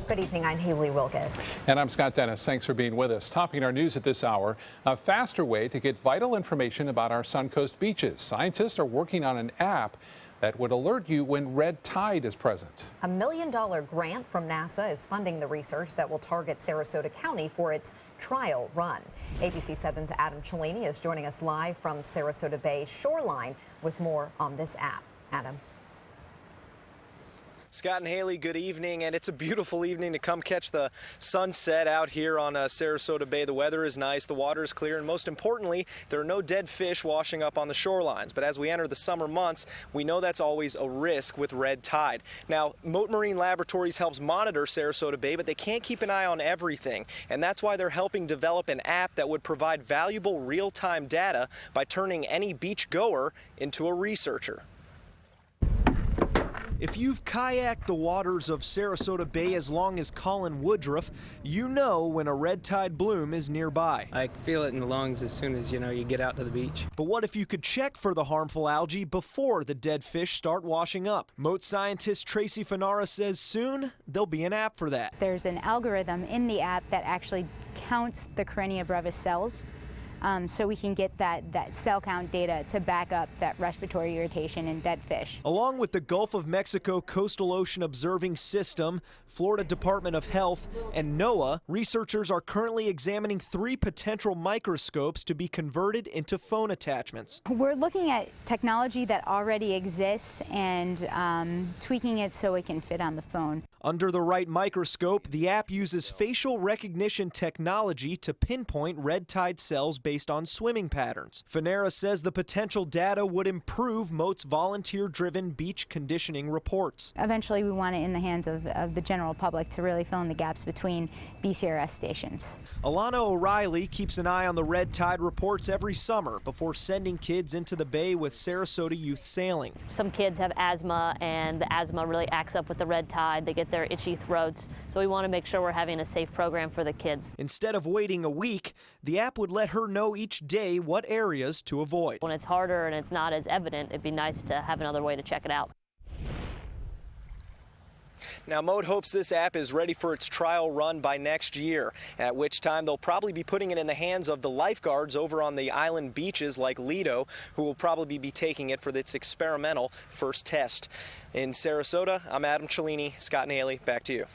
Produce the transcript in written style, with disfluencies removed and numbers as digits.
Good evening, I'm HAYLEY WIELGUS. And I'm Scott Dennis. Thanks for being with us. Topping our news at this hour, a faster way to get vital information about our Suncoast beaches. Scientists are working on an app that would alert you when red tide is present. A $1 million grant from NASA is funding the research that will target Sarasota County for its trial run. ABC 7's Adam Cellini is joining us live from Sarasota Bay shoreline with more on this app. Adam. Scott and Haley, good evening, and it's a beautiful evening to come catch the sunset out here on Sarasota Bay. The weather is nice, the water is clear, and most importantly, there are no dead fish washing up on the shorelines. But as we enter the summer months, we know that's always a risk with red tide. Now, Mote Marine Laboratories helps monitor Sarasota Bay, but they can't keep an eye on everything, and that's why they're helping develop an app that would provide valuable real-time data by turning any beach goer into a researcher. If you've kayaked the waters of Sarasota Bay as long as Colin Woodruff, you know when a red tide bloom is nearby. I feel it in the lungs as soon as, you get out to the beach. But what if you could check for the harmful algae before the dead fish start washing up? Mote scientist Tracy Fanara says soon there'll be an app for that. There's an algorithm in the app that actually counts the Karenia brevis cells. So we can get that cell count data to back up that respiratory irritation in dead fish. Along with the Gulf of Mexico Coastal Ocean Observing System, Florida Department of Health, and NOAA, researchers are currently examining 3 potential microscopes to be converted into phone attachments. We're looking at technology that already exists and tweaking it so it can fit on the phone. Under the right microscope, the app uses facial recognition technology to pinpoint red tide cells based on swimming patterns. Fanara says the potential data would improve Mote's volunteer-driven beach conditioning reports. Eventually, we want it in the hands of the general public to really fill in the gaps between BCRS stations. ALANA O'Reilly keeps an eye on the red tide reports every summer before sending kids into the bay with Sarasota Youth Sailing. Some kids have asthma, and the asthma really acts up with the red tide. They get their itchy throats, so we want to make sure we're having a safe program for the kids. Instead of waiting a week, the app would let her know each day what areas to avoid. When it's harder and it's not as evident, it'd be nice to have another way to check it out. Now, Mote hopes this app is ready for its trial run by next year, at which time they'll probably be putting it in the hands of the lifeguards over on the island beaches like Lido, who will probably be taking it for its experimental first test. In Sarasota, I'm Adam Cellini. Scott and Haley, back to you.